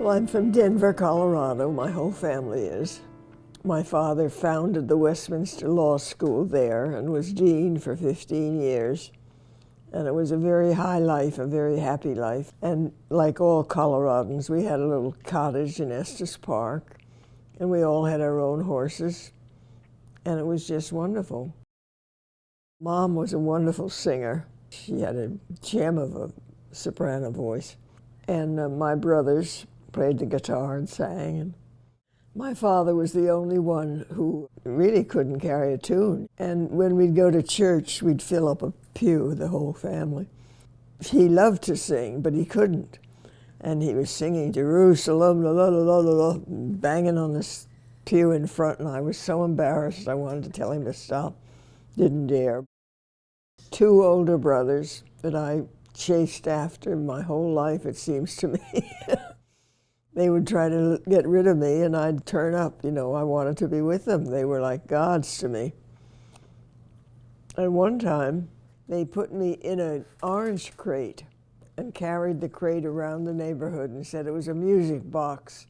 Well, I'm from Denver, Colorado. My whole family is. My father founded the Westminster Law School there and was dean for 15 years. And it was a very high life, a very happy life. And like all Coloradans, we had a little cottage in Estes Park, and we all had our own horses, and it was just wonderful. Mom was a wonderful singer. She had a gem of a soprano voice. And my brothers played the guitar and sang. And my father was the only one who really couldn't carry a tune. And when we'd go to church, we'd fill up a pew, the whole family. He loved to sing, but he couldn't. And he was singing Jerusalem, la, la, la, la, la, banging on this pew in front, and I was so embarrassed. I wanted to tell him to stop. Didn't dare. 2 older brothers that I chased after my whole life, it seems to me. They would try to get rid of me, and I'd turn up. You know, I wanted to be with them. They were like gods to me. And one time, they put me in an orange crate and carried the crate around the neighborhood and said it was a music box.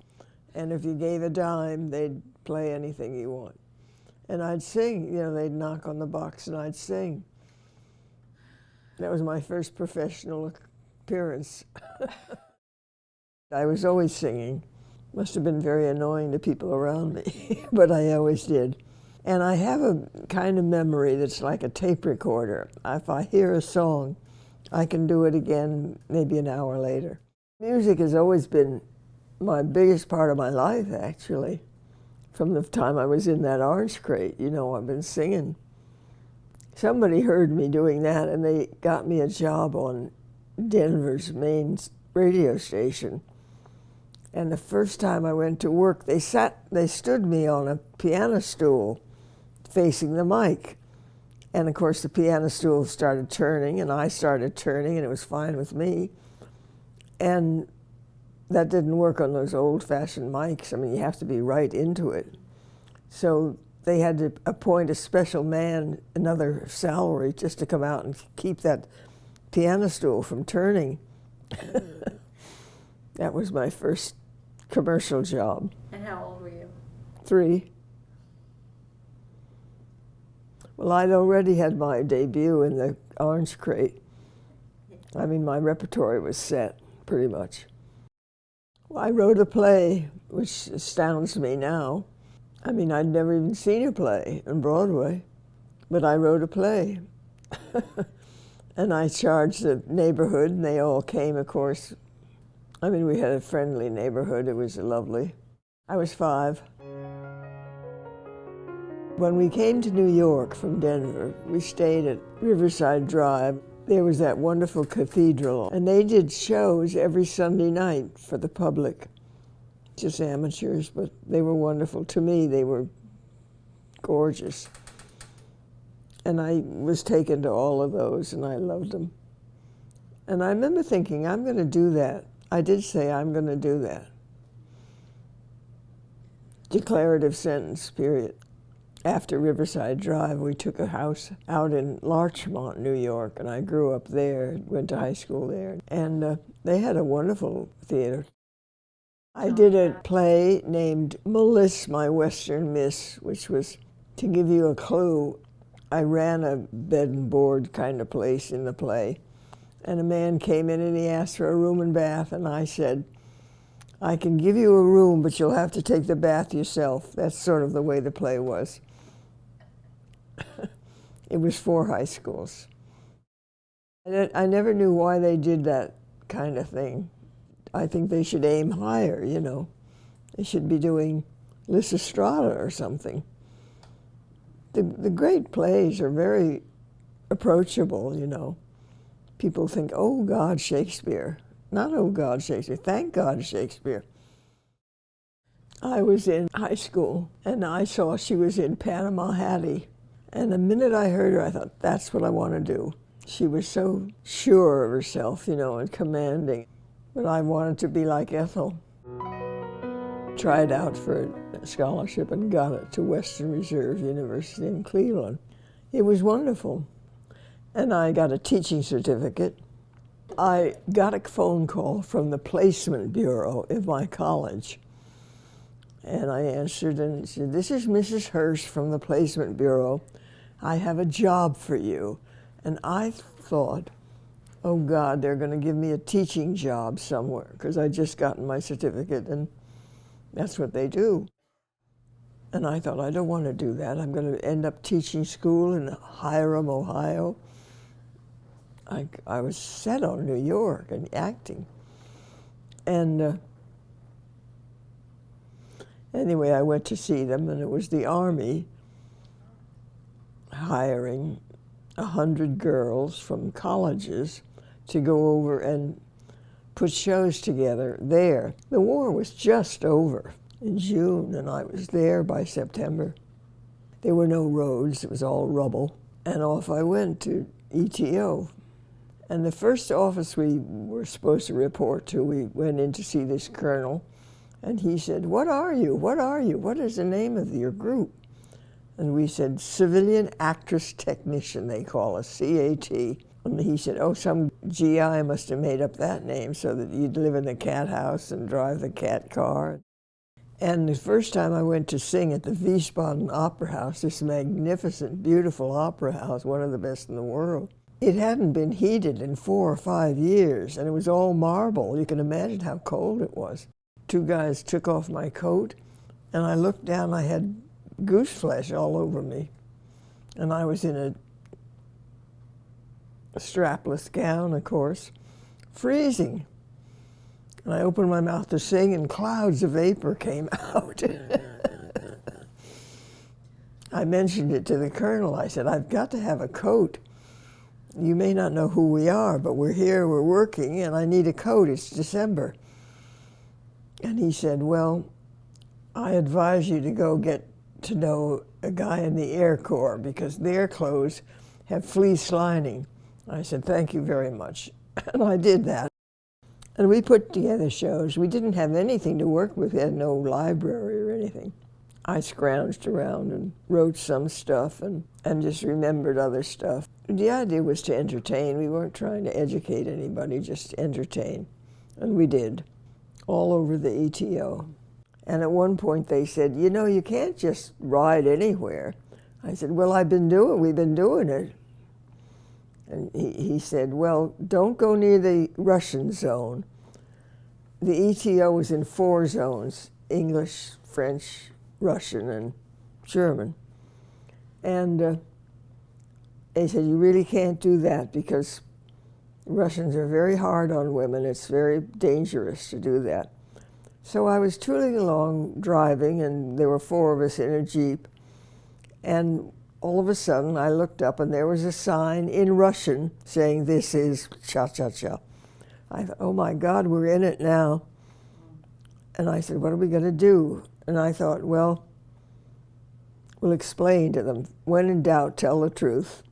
And if you gave a dime, they'd play anything you want. And I'd sing. You know, they'd knock on the box and I'd sing. That was my first professional appearance. I was always singing. Must have been very annoying to people around me, but I always did. And I have a kind of memory that's like a tape recorder. If I hear a song, I can do it again maybe an hour later. Music has always been my biggest part of my life, actually. From the time I was in that orange crate, you know, I've been singing. Somebody heard me doing that, and they got me a job on Denver's main radio station. And the first time I went to work, they stood me on a piano stool facing the mic. And of course the piano stool started turning, and I started turning, and it was fine with me. And that didn't work on those old-fashioned mics. I mean, you have to be right into it. So they had to appoint a special man, another salary, just to come out and keep that piano stool from turning. That was my first commercial job. And how old were you? 3. Well, I'd already had my debut in the orange crate. I mean, my repertoire was set, pretty much. Well, I wrote a play, which astounds me now. I mean, I'd never even seen a play on Broadway, but I wrote a play. And I charged the neighborhood, and they all came, of course. I mean, we had a friendly neighborhood. It was lovely. I was 5. When we came to New York from Denver, we stayed at Riverside Drive. There was that wonderful cathedral, and they did shows every Sunday night for the public. Just amateurs, but they were wonderful. To me, they were gorgeous. And I was taken to all of those, and I loved them. And I remember thinking, I'm going to do that. I did say, I'm going to do that. Declarative sentence, period. After Riverside Drive, we took a house out in Larchmont, New York, and I grew up there, went to high school there. And they had a wonderful theater. I did a play named Melissa, My Western Miss, which was, to give you a clue, I ran a bed and board kind of place in the play. And a man came in and he asked for a room and bath, and I said, I can give you a room, but you'll have to take the bath yourself. That's sort of the way the play was. It was for high schools. I never knew why they did that kind of thing. I think they should aim higher, you know. They should be doing Lysistrata or something. The great plays are very approachable, you know. People think, oh, God, Shakespeare. Not, oh, God, Shakespeare. Thank God, Shakespeare. I was in high school, and I saw she was in Panama Hattie. And the minute I heard her, I thought, that's what I want to do. She was so sure of herself, you know, and commanding. But I wanted to be like Ethel. Tried out for a scholarship and got it to Western Reserve University in Cleveland. It was wonderful. And I got a teaching certificate. I got a phone call from the placement bureau of my college. And I answered and said, "This is Mrs. Hirsch from the placement bureau. I have a job for you." And I thought, oh God, they're going to give me a teaching job somewhere, because I'd just gotten my certificate and that's what they do. And I thought, I don't want to do that. I'm going to end up teaching school in Hiram, Ohio. I was set on New York and acting. And anyway, I went to see them, and it was the Army hiring 100 girls from colleges to go over and put shows together there. The war was just over in June, and I was there by September. There were no roads, it was all rubble. And off I went to ETO. And the first office we were supposed to report to, we went in to see this colonel, and he said, "What are you? What are you? What is the name of your group?" And we said, "Civilian Actress Technician," they call us, CAT. And he said, "Oh, some GI must have made up that name so that you'd live in the cat house and drive the cat car." And the first time I went to sing at the Wiesbaden Opera House, this magnificent, beautiful opera house, one of the best in the world, it hadn't been heated in 4 or 5 years, and it was all marble. You can imagine how cold it was. 2 guys took off my coat, and I looked down, I had goose flesh all over me. And I was in a strapless gown, of course, freezing. And I opened my mouth to sing, and clouds of vapor came out. I mentioned it to the colonel. I said, "I've got to have a coat. You may not know who we are, but we're here, we're working, and I need a coat. It's December." And he said, "Well, I advise you to go get to know a guy in the Air Corps, because their clothes have fleece lining." I said, "Thank you very much." And I did that. And we put together shows. We didn't have anything to work with. We had no library or anything. I scrounged around and wrote some stuff and just remembered other stuff. The idea was to entertain. We weren't trying to educate anybody, just entertain. And we did, all over the ETO. And at one point they said, "You know, you can't just ride anywhere." I said, "Well, we've been doing it." And he said, "Well, don't go near the Russian zone." The ETO was in 4 zones: English, French, Russian, and German. And they said, "You really can't do that, because Russians are very hard on women. It's very dangerous to do that." So I was tooling along, driving, and there were 4 of us in a Jeep. And all of a sudden, I looked up, and there was a sign in Russian saying, "This is cha-cha-cha." I thought, oh my God, we're in it now. And I said, "What are we going to do?" And I thought, well, we'll explain to them. When in doubt, tell the truth.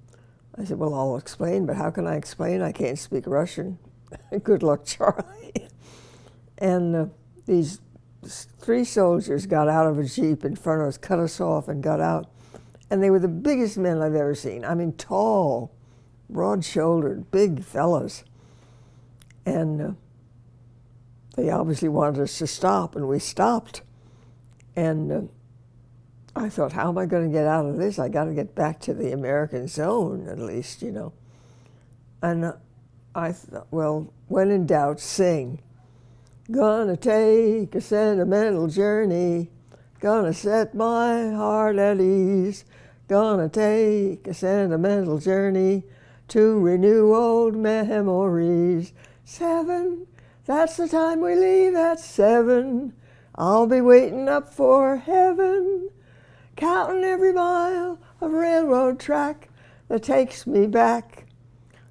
I said, "Well, I'll explain, but how can I explain? I can't speak Russian." Good luck, Charlie. And these 3 soldiers got out of a Jeep in front of us, cut us off, and got out. And they were the biggest men I've ever seen. I mean, tall, broad-shouldered, big fellas. And they obviously wanted us to stop, and we stopped. And I thought, how am I going to get out of this? I got to get back to the American zone, at least, you know. And I thought, well, when in doubt, sing. Gonna take a sentimental journey, gonna set my heart at ease, gonna take a sentimental journey to renew old memories. 7, that's the time we leave at 7. I'll be waiting up for heaven, counting every mile of railroad track that takes me back.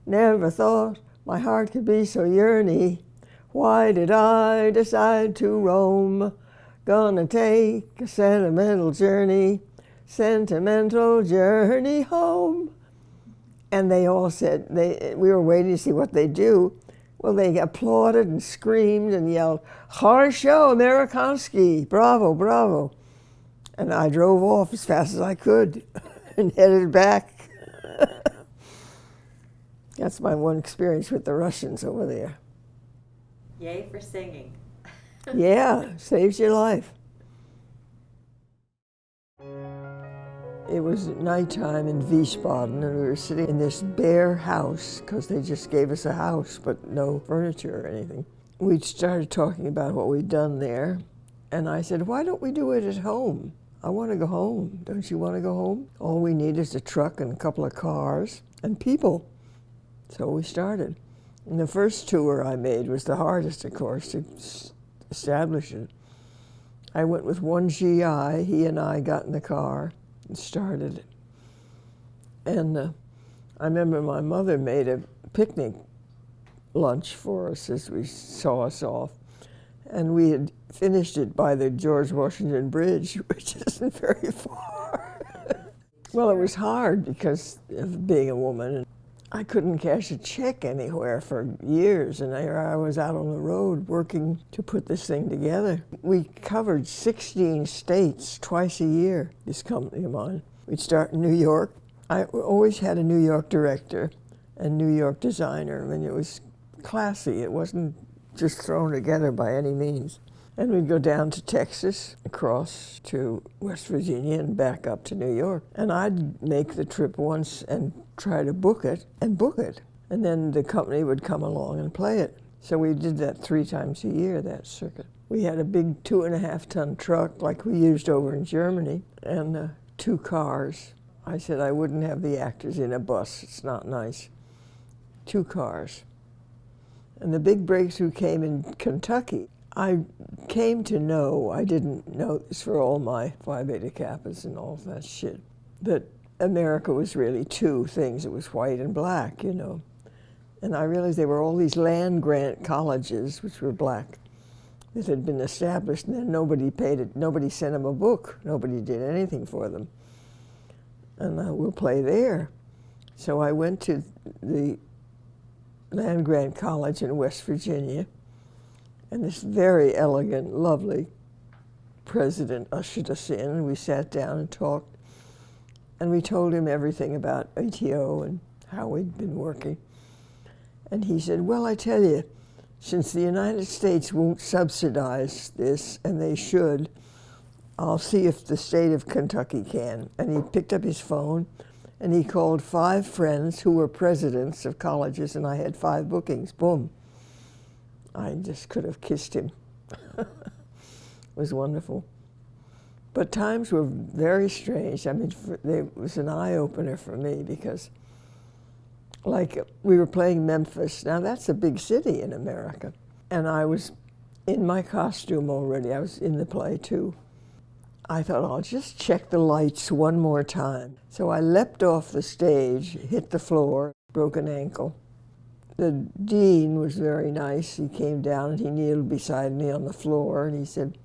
Never thought my heart could be so yearny. Why did I decide to roam? Gonna take a sentimental journey home. And they all said, we were waiting to see what they'd do. Well, they applauded and screamed and yelled, "Хорошо, Amerikansky, bravo, bravo." And I drove off as fast as I could and headed back. That's my one experience with the Russians over there. Yay for singing. Yeah, saves your life. It was at nighttime in Wiesbaden, and we were sitting in this bare house, because they just gave us a house, but no furniture or anything. We started talking about what we'd done there, and I said, why don't we do it at home? I want to go home. Don't you want to go home? All we need is a truck and a couple of cars and people. So we started. And the first tour I made was the hardest, of course, to establish it. I went with one GI. He and I got in the car and started it. And I remember my mother made a picnic lunch for us as we saw us off. And we had finished it by the George Washington Bridge, which isn't very far. Well, it was hard because of being a woman. I couldn't cash a check anywhere for years, and I was out on the road working to put this thing together. We covered 16 states twice a year, this company of mine. We'd start in New York. I always had a New York director and New York designer. I mean, it was classy. It wasn't just thrown together by any means. And we'd go down to Texas, across to West Virginia, and back up to New York. And I'd make the trip once and try to book it. And then the company would come along and play it. So we did that 3 times a year, that circuit. We had a big 2.5-ton truck like we used over in Germany, and 2 cars. I said I wouldn't have the actors in a bus. It's not nice. 2 cars. And the big breakthrough came in Kentucky. I came to know, I didn't know this for all my Phi Beta Kappas and all that shit, that America was really 2 things. It was white and black, you know. And I realized there were all these land grant colleges, which were black, that had been established, and then nobody paid it. Nobody sent them a book. Nobody did anything for them. And we'll play there. So I went to the land grant college in West Virginia, and this very elegant, lovely president ushered us in, and we sat down and talked. And we told him everything about ATO and how we'd been working. And he said, well, I tell you, since the United States won't subsidize this, and they should, I'll see if the state of Kentucky can. And he picked up his phone, and he called 5 friends who were presidents of colleges, and I had 5 bookings. Boom. I just could have kissed him. It was wonderful. But times were very strange. I mean, it was an eye-opener for me because, like, we were playing Memphis. Now, that's a big city in America. And I was in my costume already. I was in the play, too. I thought, I'll just check the lights one more time. So I leapt off the stage, hit the floor, broke an ankle. The dean was very nice. He came down and he kneeled beside me on the floor, and he said,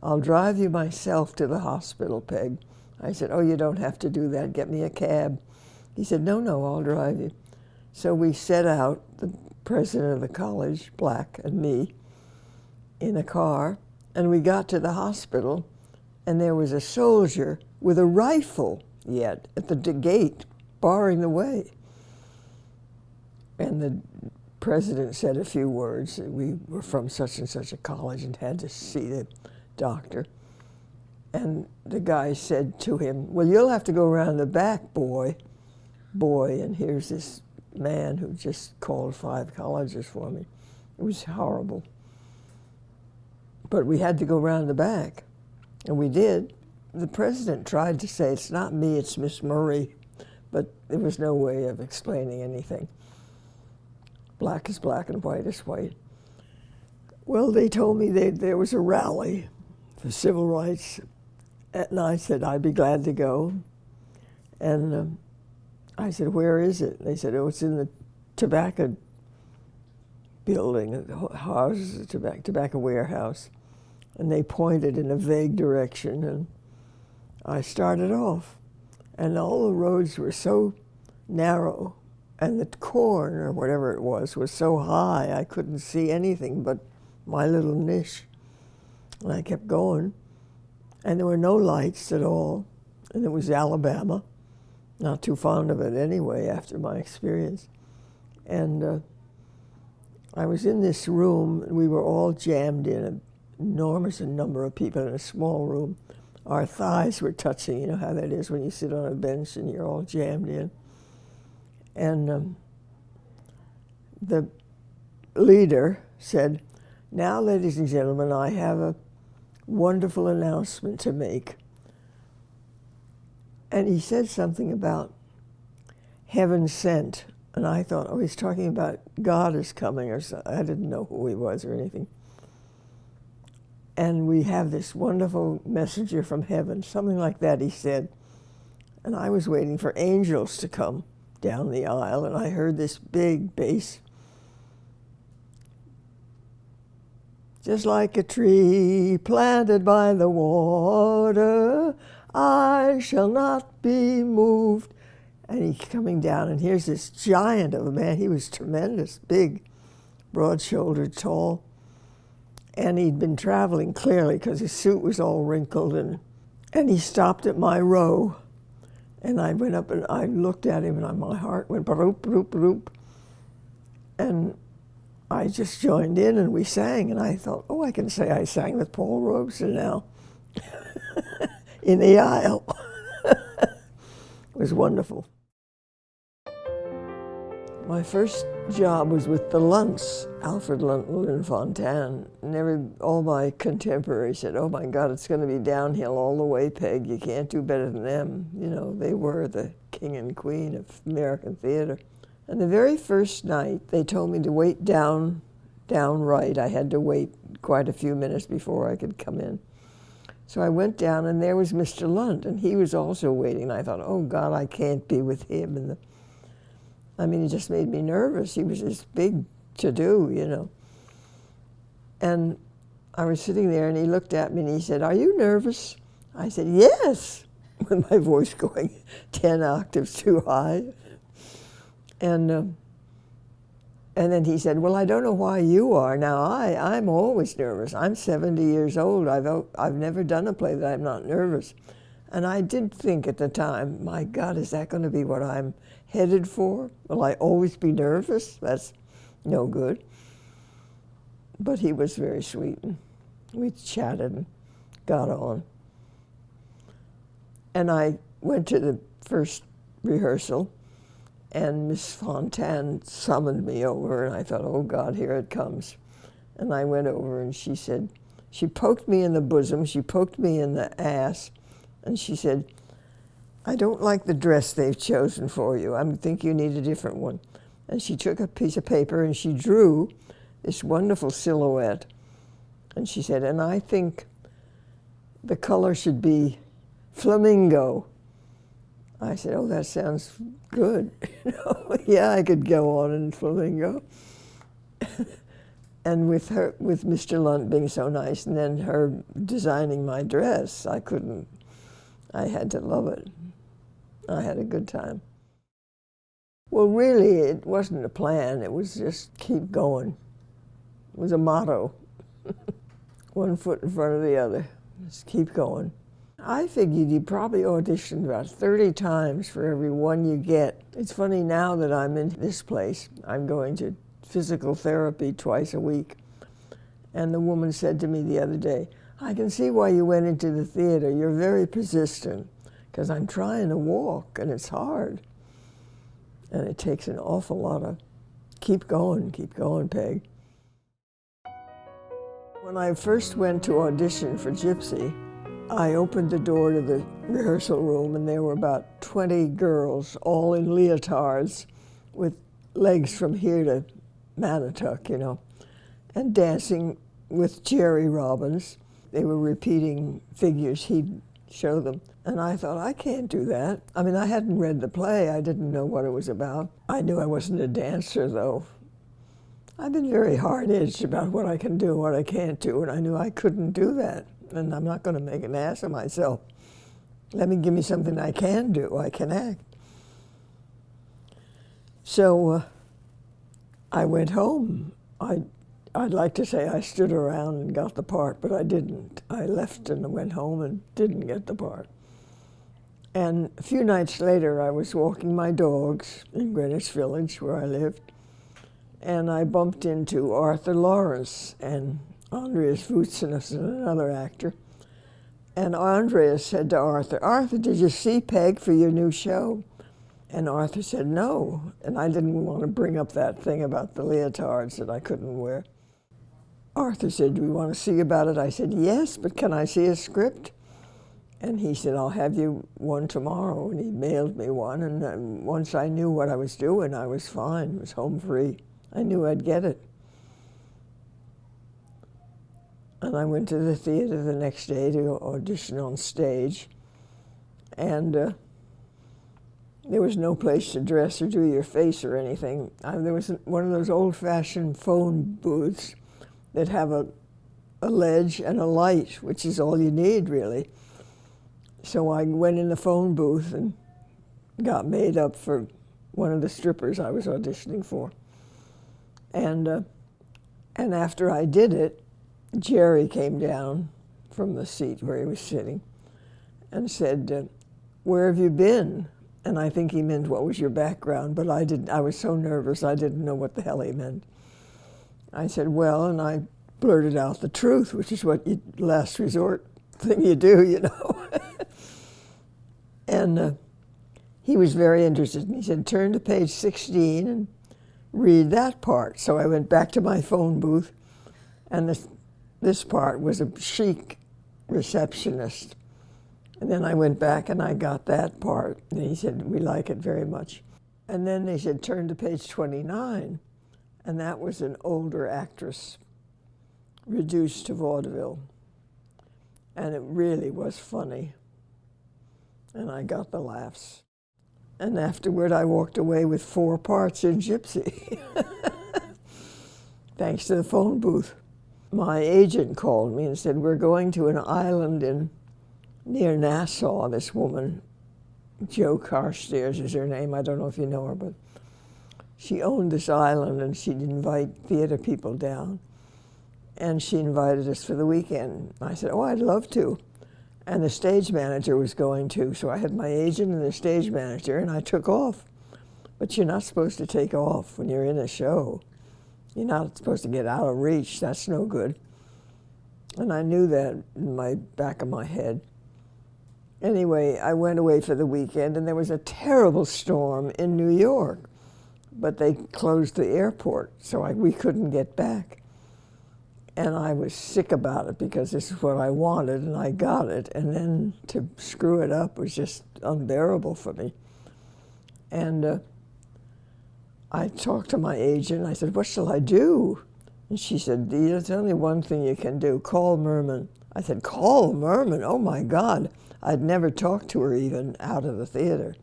I'll drive you myself to the hospital, Peg. I said, oh, you don't have to do that. Get me a cab. He said, no, I'll drive you. So we set out, the president of the college, black, and me, in a car, and we got to the hospital, and there was a soldier with a rifle yet at the gate, barring the way. And the president said a few words. We were from such and such a college and had to see the doctor. And the guy said to him, well, you'll have to go around the back, boy. And here's this man who just called 5 colleges for me. It was horrible. But we had to go around the back, and we did. The president tried to say, it's not me, it's Miss Murray, but there was no way of explaining anything. Black is black and white is white. Well, they told me there was a rally for civil rights, and I said I'd be glad to go. And I said, where is it? They said, oh, it's in the tobacco building, the house, the tobacco warehouse. And they pointed in a vague direction, and I started off. And all the roads were so narrow, and the corn, or whatever it was so high I couldn't see anything but my little niche. And I kept going, and there were no lights at all, and it was Alabama. Not too fond of it anyway after my experience. And I was in this room, and we were all jammed in, an enormous number of people in a small room. Our thighs were touching, you know how that is when you sit on a bench and you're all jammed in. And the leader said, "Now, ladies and gentlemen, I have a wonderful announcement to make." And he said something about heaven sent. And I thought, oh, he's talking about God is coming, or so. I didn't know who he was or anything. And we have this wonderful messenger from heaven, something like that, he said. And I was waiting for angels to come down the aisle, and I heard this big bass. Just like a tree planted by the water, I shall not be moved. And he's coming down, and here's this giant of a man. He was tremendous, big, broad-shouldered, tall. And he'd been traveling, clearly, because his suit was all wrinkled. And he stopped at my row. And I went up, and I looked at him, and my heart went baroop, baroop, baroop. And I just joined in, and we sang. And I thought, oh, I can say I sang with Paul Robeson now in the aisle. It was wonderful. My first job was with the Lunts, Alfred Lunt and Lynn Fontanne. And all my contemporaries said, oh my God, it's going to be downhill all the way, Peg. You can't do better than them. You know, they were the king and queen of American theater. And the very first night, they told me to wait down right. I had to wait quite a few minutes before I could come in. So I went down, and there was Mr. Lunt, and he was also waiting. And I thought, oh God, I can't be with him. I mean, it just made me nervous. He was this big to-do, you know. And I was sitting there, and he looked at me, and he said, "Are you nervous?" I said, "Yes," with my voice going 10 octaves too high. And then he said, "Well, I don't know why you are. Now, I'm always nervous. I'm 70 years old. I've never done a play that I'm not nervous." And I did think at the time, my God, is that going to be what I'm headed for? Will I always be nervous? That's no good. But he was very sweet, and we chatted and got on. And I went to the first rehearsal, and Miss Fontanne summoned me over, and I thought, oh God, here it comes. And I went over, and she said, she poked me in the bosom, she poked me in the ass, and she said, "I don't like the dress they've chosen for you. I think you need a different one." And she took a piece of paper, and she drew this wonderful silhouette. And she said, "And I think the color should be flamingo." I said, "Oh, that sounds good." You know, yeah, I could go on in flamingo. And with Mr. Lunt being so nice, and then her designing my dress, I had to love it. I had a good time. Well, really, it wasn't a plan. It was just keep going. It was a motto. One foot in front of the other. Just keep going. I figured you probably auditioned about 30 times for every one you get. It's funny now that I'm in this place. I'm going to physical therapy twice a week. And the woman said to me the other day, "I can see why you went into the theater. You're very persistent." Because I'm trying to walk, and it's hard. And it takes an awful lot of keep going, Peg. When I first went to audition for Gypsy, I opened the door to the rehearsal room, and there were about 20 girls, all in leotards, with legs from here to Manitouk, you know, and dancing with Jerry Robbins. They were repeating figures he'd show them. And I thought, I can't do that. I mean, I hadn't read the play. I didn't know what it was about. I knew I wasn't a dancer, though. I've been very hard-edged about what I can do and what I can't do, and I knew I couldn't do that. And I'm not going to make an ass of myself. Give me something I can do. I can act. So I went home. I'd like to say I stood around and got the part, but I didn't. I left and went home and didn't get the part. And a few nights later, I was walking my dogs in Greenwich Village, where I lived, and I bumped into Arthur Lawrence and Andreas Voutsinus, another actor. And Andreas said to Arthur, "Arthur, did you see Peg for your new show?" And Arthur said no, and I didn't want to bring up that thing about the leotards that I couldn't wear. Arthur said, "Do we want to see about it?" I said, "Yes, but can I see a script?" And he said, "I'll have you one tomorrow." And he mailed me one, and once I knew what I was doing, I was fine. I was home free. I knew I'd get it. And I went to the theater the next day to audition on stage, and there was no place to dress or do your face or anything. There was one of those old-fashioned phone booths that have a ledge and a light, which is all you need, really. So I went in the phone booth and got made up for one of the strippers I was auditioning for. And after I did it, Jerry came down from the seat where he was sitting and said, "Where have you been?" And I think he meant, "What was your background?" But I was so nervous, I didn't know what the hell he meant. I said, "Well," and I blurted out the truth, which is what last resort thing you do, you know. And he was very interested. And he said, "Turn to page 16 and read that part." So I went back to my phone booth, and this part was a chic receptionist. And then I went back and I got that part. And he said, "We like it very much." And then they said, "Turn to page 29. And that was an older actress reduced to vaudeville. And it really was funny. And I got the laughs. And afterward, I walked away with 4 parts in Gypsy, thanks to the phone booth. My agent called me and said, "We're going to an island near Nassau." This woman, Jo Carstairs is her name. I don't know if you know her, but she owned this island, and she'd invite theater people down. And she invited us for the weekend. I said, "Oh, I'd love to." And the stage manager was going too. So I had my agent and the stage manager, and I took off. But you're not supposed to take off when you're in a show. You're not supposed to get out of reach. That's no good. And I knew that in my back of my head. Anyway, I went away for the weekend, and there was a terrible storm in New York. But they closed the airport, so we couldn't get back. And I was sick about it because this is what I wanted, and I got it. And then to screw it up was just unbearable for me. And I talked to my agent. I said, "What shall I do?" And she said, "There's only one thing you can do. Call Merman." I said, "Call Merman? Oh, my God." I'd never talked to her even out of the theater.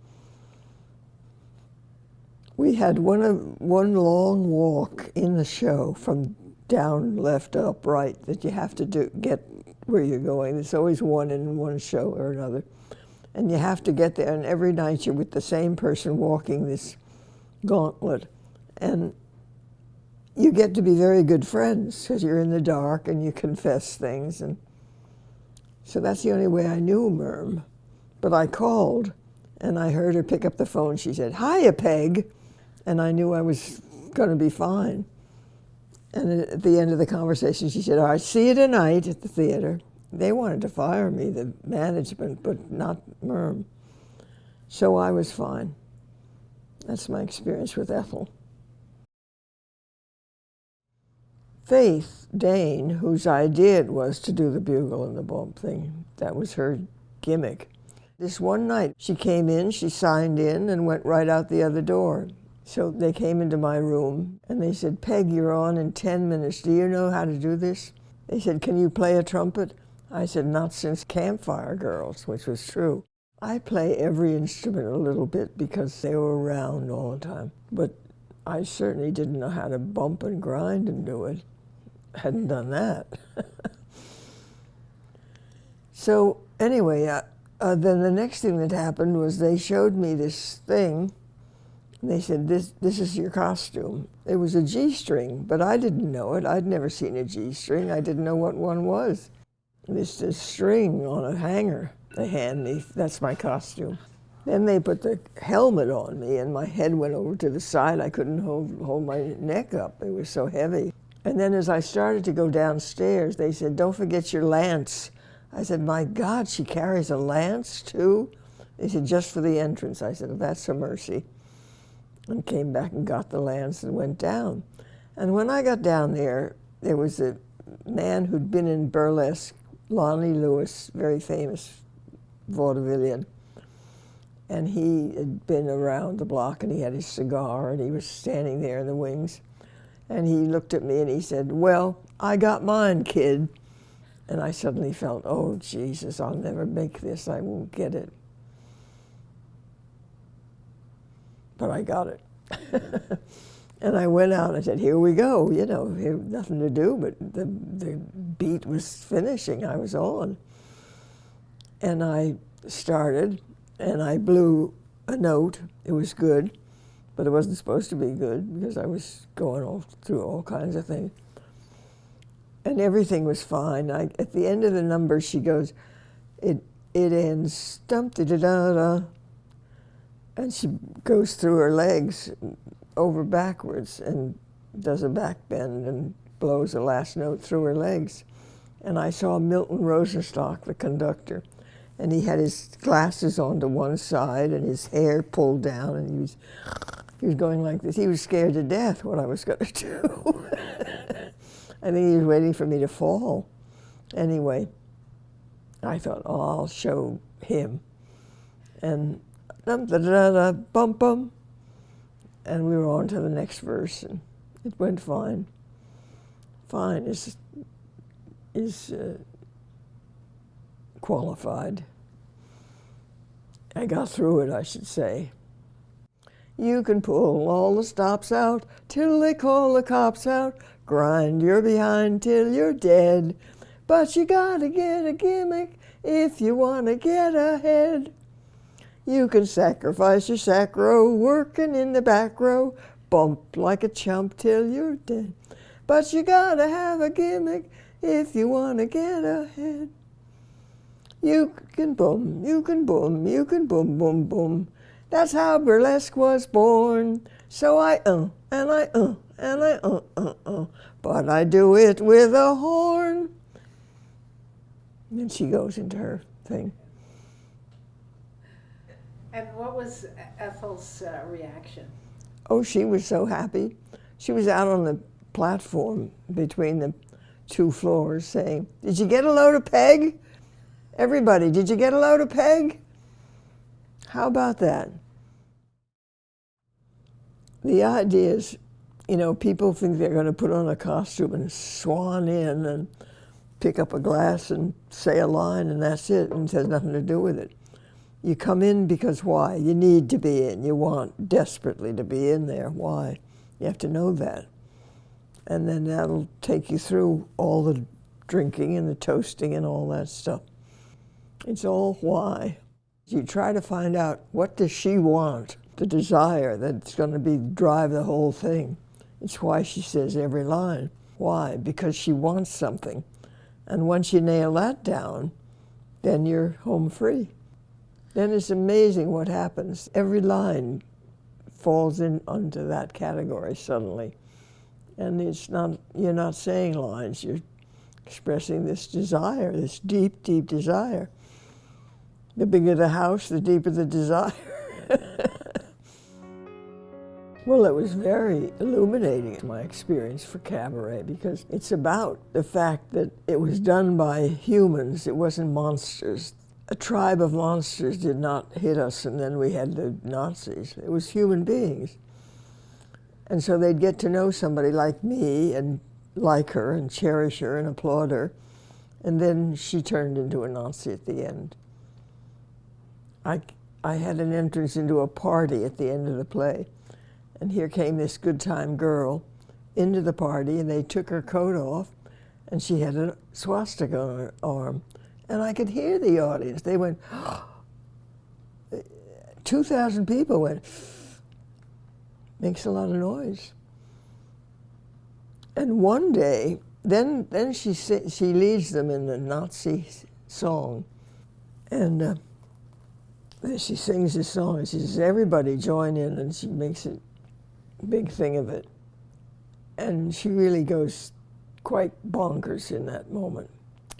We had one long walk in the show from down, left, up, right, that you have to get where you're going. There's always one in one show or another. And you have to get there, and every night you're with the same person walking this gauntlet. And you get to be very good friends because you're in the dark and you confess things. And so that's the only way I knew Merm. But I called, and I heard her pick up the phone. She said, "Hiya, Peg." And I knew I was going to be fine. And at the end of the conversation, she said, "All right, see you tonight at the theater." They wanted to fire me, the management, but not Merm. So I was fine. That's my experience with Ethel. Faith Dane, whose idea it was to do the bugle and the bump thing, that was her gimmick. This one night, she came in, she signed in, and went right out the other door. So they came into my room, and they said, "Peg, you're on in 10 minutes. Do you know how to do this?" They said, "Can you play a trumpet?" I said, "Not since Campfire Girls," which was true. I play every instrument a little bit because they were around all the time. But I certainly didn't know how to bump and grind and do it. Hadn't done that. So anyway, then the next thing that happened was they showed me this thing. And they said, this is your costume. It was a G-string, but I didn't know it. I'd never seen a G-string. I didn't know what one was. This string on a hanger they hand me. That's my costume. Then they put the helmet on me, and my head went over to the side. I couldn't hold my neck up. It was so heavy. And then as I started to go downstairs, they said, "Don't forget your lance." I said, "My God, she carries a lance too?" They said, "Just for the entrance." I said, "That's a mercy." And came back and got the lance and went down. And when I got down there, there was a man who'd been in burlesque, Lonnie Lewis, very famous vaudevillian. And he had been around the block, and he had his cigar, and he was standing there in the wings. And he looked at me and he said, "Well, I got mine, kid." And I suddenly felt, oh, Jesus, I'll never make this. I won't get it. But I got it. And I went out and I said, "Here we go." You know, here, nothing to do, but the beat was finishing. I was on. And I started, and I blew a note. It was good, but it wasn't supposed to be good because I was going through all kinds of things. And everything was fine. At the end of the number, she goes, it ends, stump-da-da-da-da. And she goes through her legs over backwards and does a back bend and blows the last note through her legs. And I saw Milton Rosenstock, the conductor, and he had his glasses on to one side and his hair pulled down, and he was going like this. He was scared to death what I was going to do. I think he was waiting for me to fall. Anyway, I thought, oh, I'll show him. And dum-da-da-da, bum-bum. And we were on to the next verse, and it went fine. Fine is qualified. I got through it, I should say. You can pull all the stops out till they call the cops out. Grind your behind till you're dead. But you gotta get a gimmick if you wanna get ahead. You can sacrifice your sack row, working in the back row, bump like a chump till you're dead. But you gotta have a gimmick if you wanna get ahead. You can boom, you can boom, you can boom, boom, boom. That's how burlesque was born. So I and I but I do it with a horn. And then she goes into her thing. And what was Ethel's reaction? Oh, she was so happy. She was out on the platform between the two floors saying, "Did you get a load of Peg? Everybody, did you get a load of Peg?" How about that? The idea is, you know, people think they're going to put on a costume and swan in and pick up a glass and say a line and that's it, and it has nothing to do with it. You come in because why? You need to be in. You want desperately to be in there. Why? You have to know that. And then that'll take you through all the drinking and the toasting and all that stuff. It's all why. You try to find out, what does she want? The desire that's going to drive the whole thing. It's why she says every line. Why? Because she wants something. And once you nail that down, then you're home free. Then it's amazing what happens. Every line falls in onto that category suddenly. And you're not saying lines, you're expressing this desire, this deep, deep desire. The bigger the house, the deeper the desire. Well, it was very illuminating in my experience for cabaret, because it's about the fact that it was done by humans, it wasn't monsters. A tribe of monsters did not hit us and then we had the Nazis. It was human beings. And so they'd get to know somebody like me and like her and cherish her and applaud her. And then she turned into a Nazi at the end. I had an entrance into a party at the end of the play. And here came this good time girl into the party, and they took her coat off, and she had a swastika on her arm. And I could hear the audience. They went, 2,000 people went, makes a lot of noise. And one day, then she leads them in the Nazi song. And she sings this song, and she says, everybody join in, and she makes a big thing of it. And she really goes quite bonkers in that moment.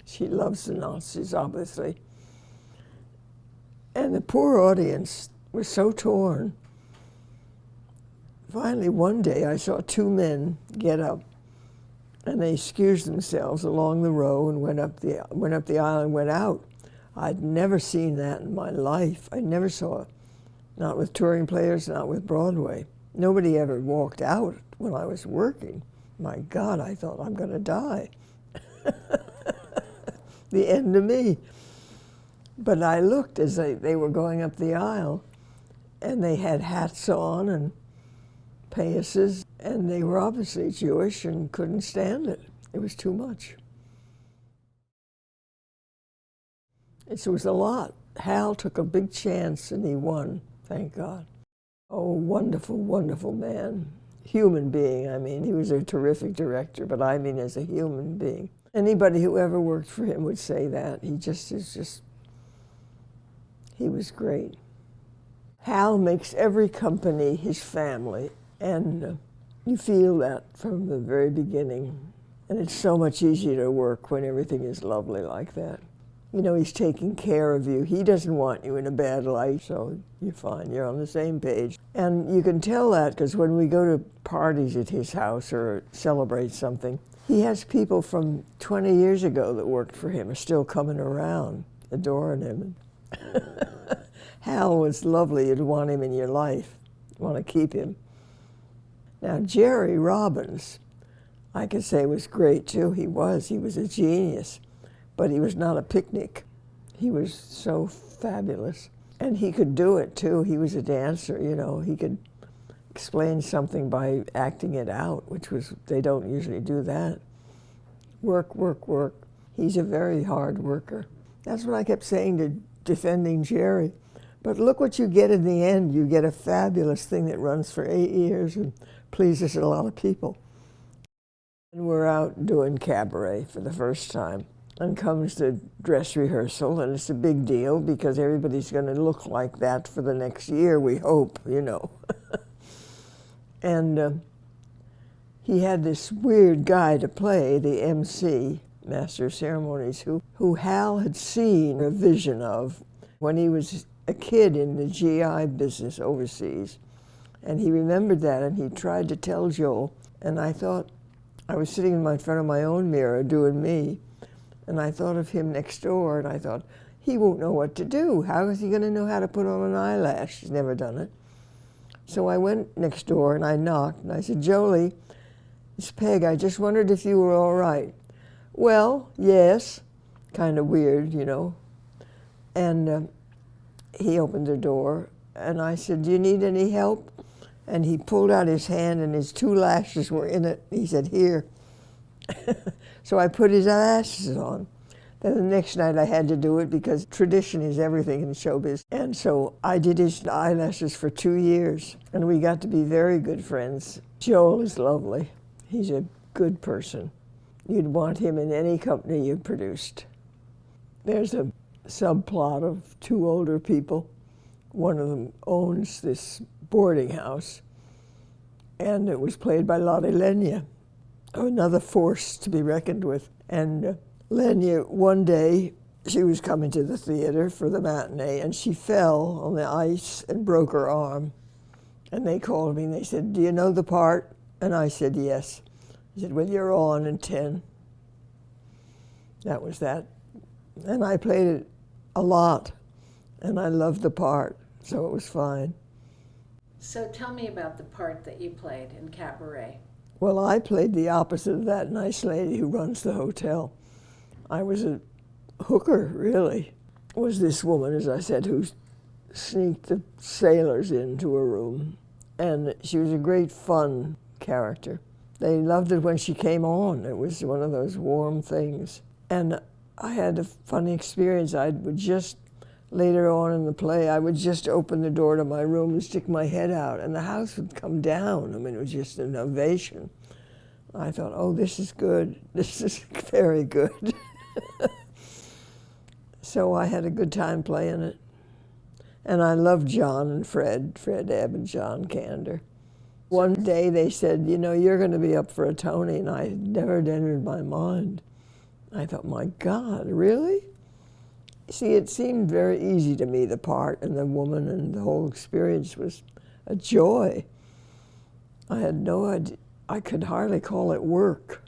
She loves the Nazis, obviously. And the poor audience was so torn. Finally, one day, I saw two men get up, and they excused themselves along the row and went up the aisle and went out. I'd never seen that in my life. I never saw it. Not with touring players, not with Broadway. Nobody ever walked out when I was working. My God, I thought, I'm going to die. The end of me. But I looked as they were going up the aisle, and they had hats on and payasses, and they were obviously Jewish and couldn't stand it. It was too much. It was a lot. Hal took a big chance, and he won, thank God. Oh, wonderful, wonderful man. Human being, I mean. He was a terrific director, but I mean as a human being. Anybody who ever worked for him would say that. He was great. Hal makes every company his family, and you feel that from the very beginning. And it's so much easier to work when everything is lovely like that. You know, he's taking care of you. He doesn't want you in a bad light, so you're fine. You're on the same page. And you can tell that because when we go to parties at his house or celebrate something, he has people from 20 years ago that worked for him are still coming around, adoring him. Hal was lovely. You'd want him in your life, want to keep him. Now, Jerry Robbins, I could say was great too. He was a genius, but he was not a picnic. He was so fabulous. And he could do it too. He was a dancer, you know. He could explain something by acting it out, which was, they don't usually do that. Work, work, work. He's a very hard worker. That's what I kept saying to defending Jerry. But look what you get in the end. You get a fabulous thing that runs for 8 years and pleases a lot of people. And we're out doing cabaret for the first time. And comes the dress rehearsal, and it's a big deal because everybody's going to look like that for the next year, we hope, you know. And he had this weird guy to play, the MC, Master of Ceremonies, who Hal had seen a vision of when he was a kid in the GI business overseas. And he remembered that, and he tried to tell Joel. And I thought, I was sitting in front of my own mirror doing me, and I thought of him next door, and I thought, he won't know what to do. How is he going to know how to put on an eyelash? He's never done it. So I went next door, and I knocked, and I said, Jolie, it's Peg, I just wondered if you were all right. Well, yes. Kind of weird, you know. And he opened the door, and I said, do you need any help? And he pulled out his hand, and his 2 lashes were in it. He said, here. So I put his eyelashes on. Then the next night I had to do it because tradition is everything in showbiz. And so I did his eyelashes for 2 years, and we got to be very good friends. Joel is lovely. He's a good person. You'd want him in any company you produced. There's a subplot of 2 older people. One of them owns this boarding house, and it was played by Lottie Lenya, another force to be reckoned with. And Lenya, one day, she was coming to the theater for the matinee, and she fell on the ice and broke her arm. And they called me, and they said, do you know the part? And I said, yes. He said, well, you're on in 10. That was that. And I played it a lot, and I loved the part, so it was fine. So tell me about the part that you played in Cabaret. Well, I played the opposite of that nice lady who runs the hotel. I was a hooker, really. It was this woman, as I said, who sneaked the sailors into a room. And she was a great fun character. They loved it when she came on. It was one of those warm things. And I had a funny experience. I would just, later on in the play, I would just open the door to my room and stick my head out, and the house would come down. I mean, it was just an ovation. I thought, oh, this is good. This is very good. So I had a good time playing it. And I loved John and Fred Ebb and John Kander. One day they said, you know, you're going to be up for a Tony, and I never had entered my mind. I thought, my God, really? See, it seemed very easy to me, the part and the woman, and the whole experience was a joy. I had no idea. I could hardly call it work.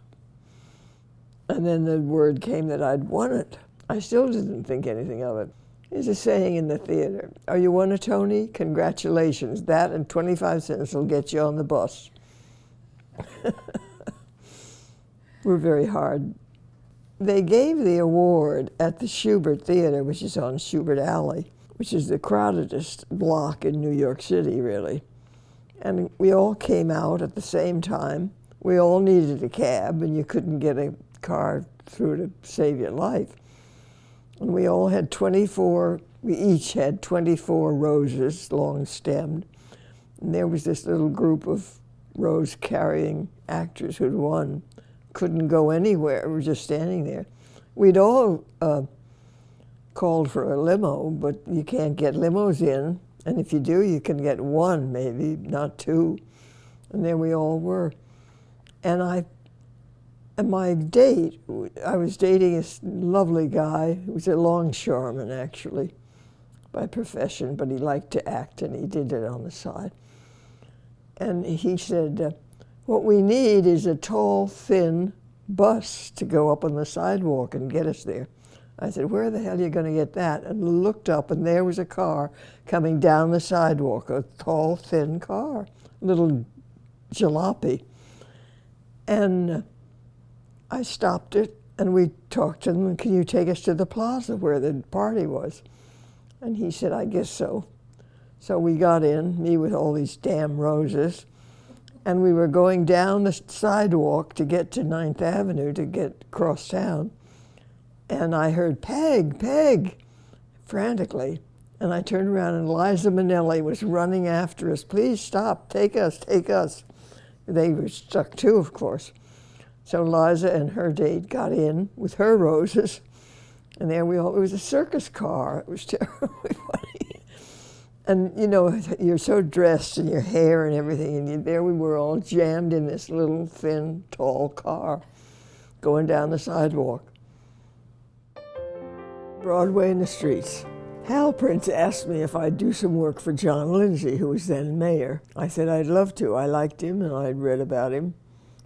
And then the word came that I'd won it. I still didn't think anything of it. There's a saying in the theater, "Oh, you won a Tony? Congratulations. That and 25 cents will get you on the bus." We're very hard. They gave the award at the Schubert Theater, which is on Schubert Alley, which is the crowdedest block in New York City, really. And we all came out at the same time. We all needed a cab, and you couldn't get a car through to save your life. And we all had 24, we each had 24 roses, long-stemmed. And there was this little group of rose-carrying actors who'd won. Couldn't go anywhere, we were just standing there. We'd all called for a limo, but you can't get limos in. And if you do, you can get one, maybe, not two. And there we all were. And my date, I was dating this lovely guy who was a longshoreman, actually, by profession, but he liked to act, and he did it on the side. And he said, what we need is a tall, thin bus to go up on the sidewalk and get us there. I said, where the hell are you going to get that? And looked up, and there was a car coming down the sidewalk, a tall, thin car, little jalopy. And I stopped it, and we talked to them, can you take us to the plaza where the party was? And he said, I guess so. So we got in, me with all these damn roses, and we were going down the sidewalk to get to 9th Avenue to get across town. And I heard, Peg, Peg, frantically. And I turned around, and Liza Minnelli was running after us. Please stop, take us, take us. They were stuck too, of course. So Liza and her date got in with her roses, and there we all, it was a circus car. It was terribly funny. And you know, you're so dressed in your hair and everything, and there we were all jammed in this little, thin, tall car going down the sidewalk. Broadway in the streets. Hal Prince asked me if I'd do some work for John Lindsay, who was then mayor. I said I'd love to. I liked him, and I'd read about him.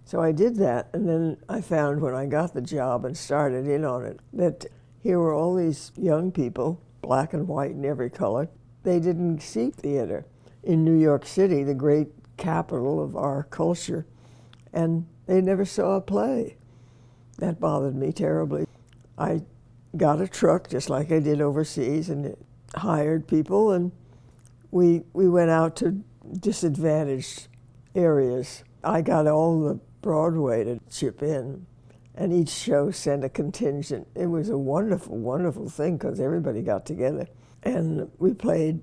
So I did that, and then I found when I got the job and started in on it that here were all these young people, black and white and every color. They didn't see theater in New York City, the great capital of our culture, and they never saw a play. That bothered me terribly. I got a truck, just like I did overseas, and hired people, and we went out to disadvantaged areas. I got all the Broadway to chip in, and each show sent a contingent. It was a wonderful, wonderful thing because everybody got together. And we played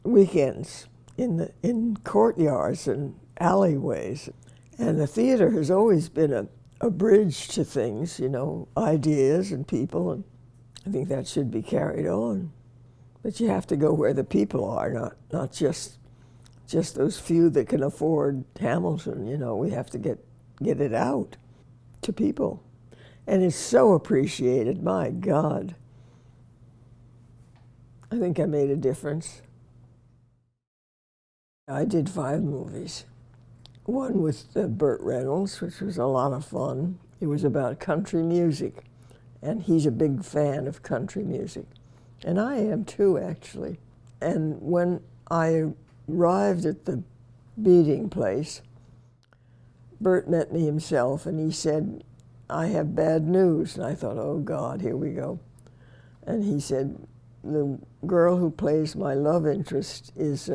weekends in courtyards and alleyways. And the theater has always been a bridge to things, you know, ideas and people, and I think that should be carried on. But you have to go where the people are, not just those few that can afford Hamilton, you know. We have to get it out to people. And it's so appreciated, my God. I think I made a difference. I did 5 movies. One with Burt Reynolds, which was a lot of fun. It was about country music, and he's a big fan of country music. And I am too, actually. And when I arrived at the meeting place, Burt met me himself, and he said, I have bad news. And I thought, oh God, here we go. And he said, the girl who plays my love interest is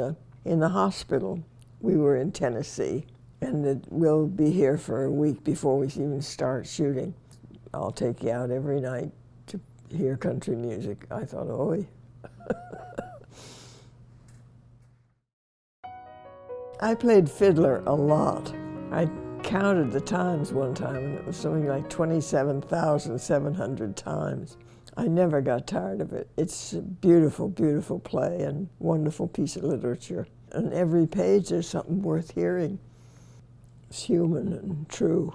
in the hospital. We were in Tennessee, and we'll be here for a week before we even start shooting. I'll take you out every night to hear country music. I thought, oh. I played fiddler a lot. I counted the times one time, and it was something like 27,700 times. I never got tired of it. It's a beautiful, beautiful play and wonderful piece of literature. And every page there's something worth hearing. It's human and true.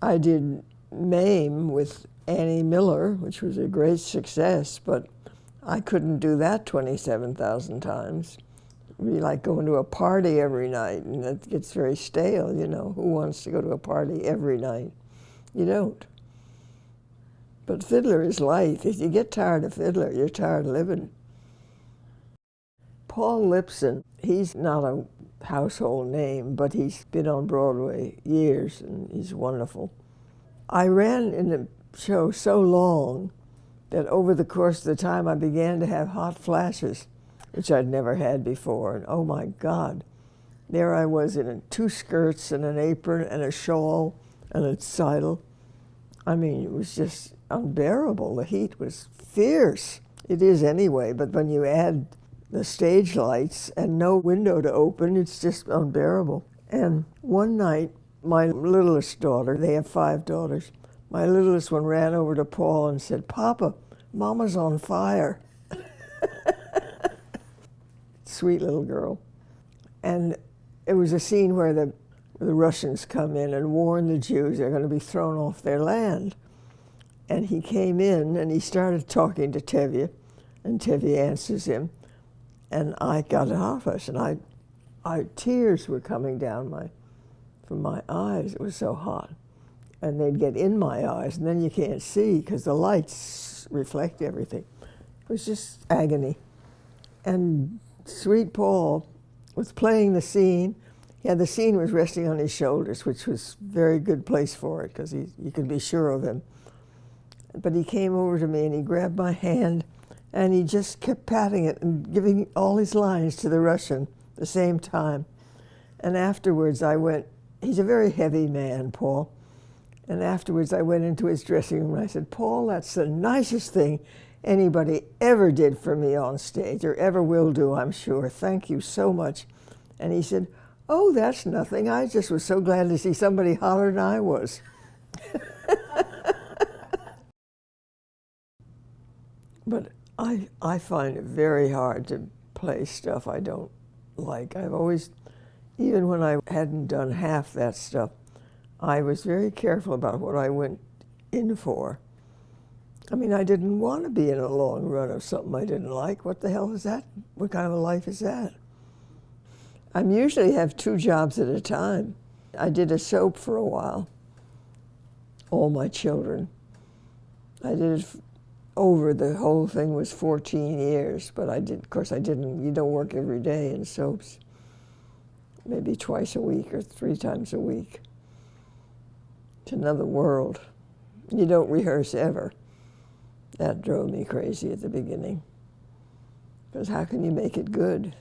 I did Mame with Annie Miller, which was a great success, but I couldn't do that 27,000 times. It'd be like going to a party every night, and it gets very stale, you know. Who wants to go to a party every night? You don't. But Fiddler is life. If you get tired of Fiddler, you're tired of living. Paul Lipson, he's not a household name, but he's been on Broadway years, and he's wonderful. I ran in the show so long that over the course of the time I began to have hot flashes, which I'd never had before. And oh my God, there I was in two skirts and an apron and a shawl and a sidle. I mean, it was just unbearable. The heat was fierce. It is anyway, but when you add the stage lights and no window to open, it's just unbearable. And one night, my littlest daughter, they have 5 daughters, my littlest one ran over to Paul and said, "Papa, Mama's on fire." Sweet little girl. And it was a scene where the Russians come in and warn the Jews they're going to be thrown off their land. And he came in and he started talking to Tevye, and Tevye answers him. And I got it off us, and tears were coming down from my eyes. It was so hot. And they'd get in my eyes, and then you can't see because the lights reflect everything. It was just agony. And sweet Paul was playing the scene. Yeah, the scene was resting on his shoulders, which was a very good place for it because you could be sure of him. But he came over to me and he grabbed my hand and he just kept patting it and giving all his lines to the Russian at the same time. And afterwards I went, he's a very heavy man, Paul. And afterwards I went into his dressing room and I said, "Paul, that's the nicest thing anybody ever did for me on stage, or ever will do, I'm sure. Thank you so much." And he said, "Oh, that's nothing. I just was so glad to see somebody hotter than I was." But I find it very hard to play stuff I don't like. I've always, even when I hadn't done half that stuff, I was very careful about what I went in for. I mean, I didn't want to be in a long run of something I didn't like. What the hell is that? What kind of a life is that? I usually have 2 jobs at a time. I did a soap for a while, All My Children. I did it over, the whole thing was 14 years, but of course I didn't, you don't work every day in soaps. Maybe twice a week or 3 times a week. It's another world. You don't rehearse ever. That drove me crazy at the beginning. Because how can you make it good?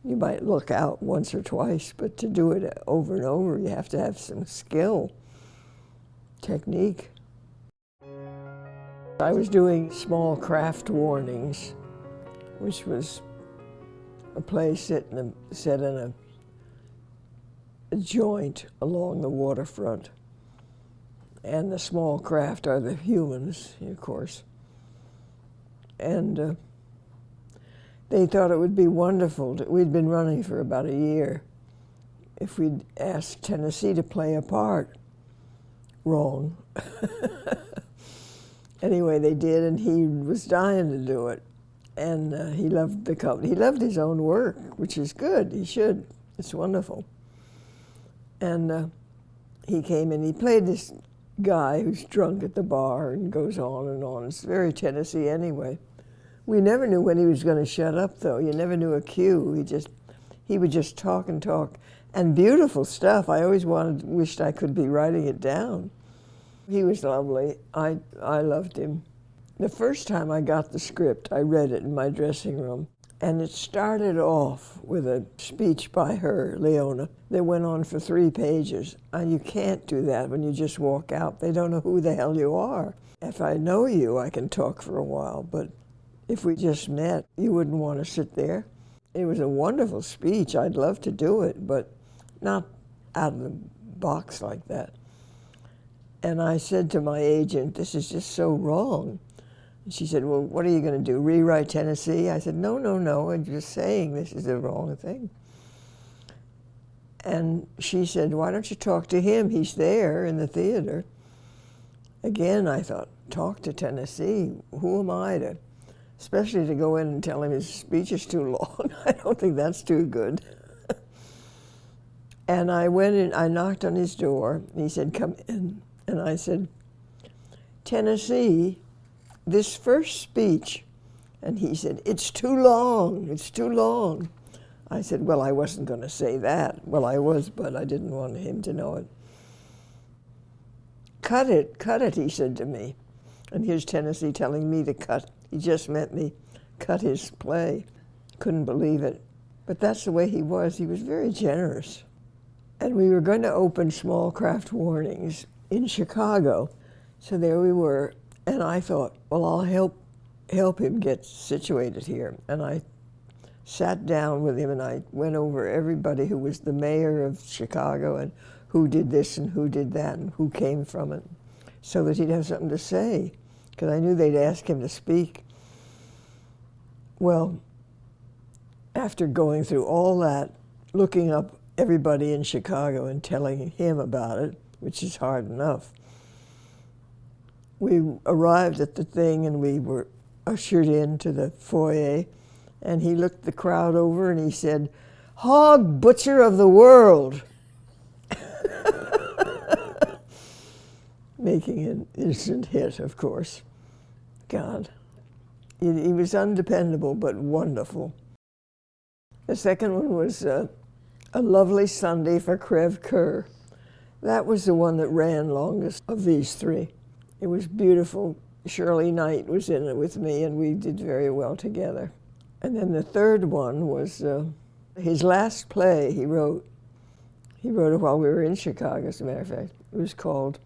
You might look out once or twice, but to do it over and over, you have to have some skill, technique. I was doing Small Craft Warnings, which was a play set in a joint along the waterfront. And the small craft are the humans, of course. And they thought it would be wonderful. We'd been running for about a year. If we'd asked Tennessee to play a part. Wrong. Anyway, they did, and he was dying to do it. And he loved the company. He loved his own work, which is good. He should. It's wonderful. And he came in. He played this guy who's drunk at the bar and goes on and on. It's very Tennessee anyway. We never knew when he was going to shut up, though. You never knew a cue. He would just talk and talk. And beautiful stuff. I always wished I could be writing it down. He was lovely. I loved him. The first time I got the script, I read it in my dressing room. And it started off with a speech by her, Leona, that went on for 3 pages. And you can't do that when you just walk out. They don't know who the hell you are. If I know you, I can talk for a while, but if we just met, you wouldn't want to sit there. It was a wonderful speech. I'd love to do it, but not out of the box like that. And I said to my agent, this is just so wrong. And she said, well, what are you going to do, rewrite Tennessee? I said, no, no, no, I'm just saying this is the wrong thing. And she said, why don't you talk to him? He's there in the theater. Again, I thought, talk to Tennessee? Who am I to, especially to go in and tell him his speech is too long? I don't think that's too good. And I went in, I knocked on his door, and he said, come in. And I said, Tennessee, this first speech. And he said, it's too long, it's too long. I said, well, I wasn't going to say that. Well, I was, but I didn't want him to know it. Cut it, he said to me. And here's Tennessee telling me to cut. He just meant me cut his play. Couldn't believe it. But that's the way he was. He was very generous. And we were going to open Small Craft Warnings in Chicago. So there we were. And I thought, well, I'll help him get situated here. And I sat down with him and I went over everybody who was the mayor of Chicago and who did this and who did that and who came from it, so that he'd have something to say, because I knew they'd ask him to speak. Well, after going through all that, looking up everybody in Chicago and telling him about it, which is hard enough, we arrived at the thing and we were ushered into the foyer, and he looked the crowd over and he said, "Hog butcher of the world." Making an instant hit, of course. God. He was undependable, but wonderful. The second one was A Lovely Sunday for Crev Kerr. That was the one that ran longest of these three. It was beautiful. Shirley Knight was in it with me, and we did very well together. And then the third one was his last play he wrote. He wrote it while we were in Chicago, as a matter of fact. It was called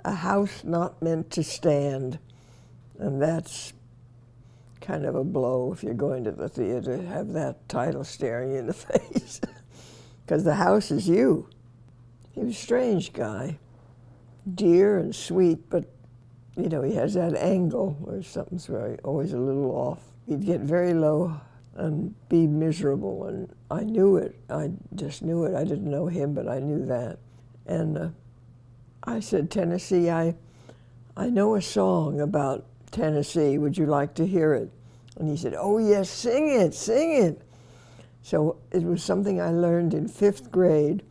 A House Not Meant to Stand. And that's kind of a blow if you're going to the theater to have that title staring you in the face. Because the house is you. He was a strange guy. Dear and sweet, but you know, he has that angle where something's very, always a little off. He'd get very low and be miserable, and I knew it. I just knew it. I didn't know him, but I knew that. And I said, Tennessee, I know a song about Tennessee. Would you like to hear it? And he said, oh yes, sing it, sing it. So it was something I learned in 5th grade,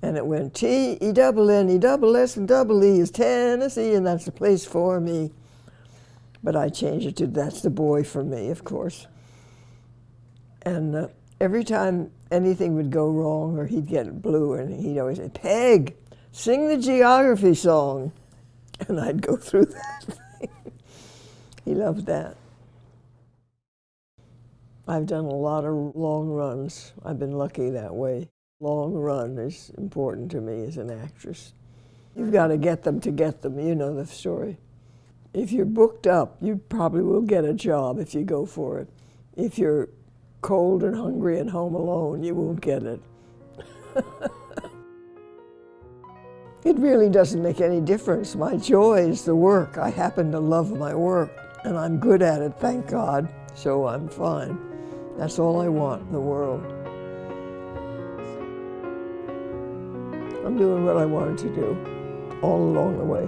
and it went T-E-double-N-E-double-S and double E is Tennessee, and that's the place for me. But I changed it to that's the boy for me, of course. And every time anything would go wrong or he'd get blue, and he'd always say, Peg, sing the geography song. And I'd go through that thing. He loved that. I've done a lot of long runs. I've been lucky that way. Long run is important to me as an actress. You've got to get them, you know the story. If you're booked up, you probably will get a job if you go for it. If you're cold and hungry and home alone, you won't get it. It really doesn't make any difference. My joy is the work. I happen to love my work, and I'm good at it, thank God, so I'm fine. That's all I want in the world. I'm doing what I wanted to do all along the way.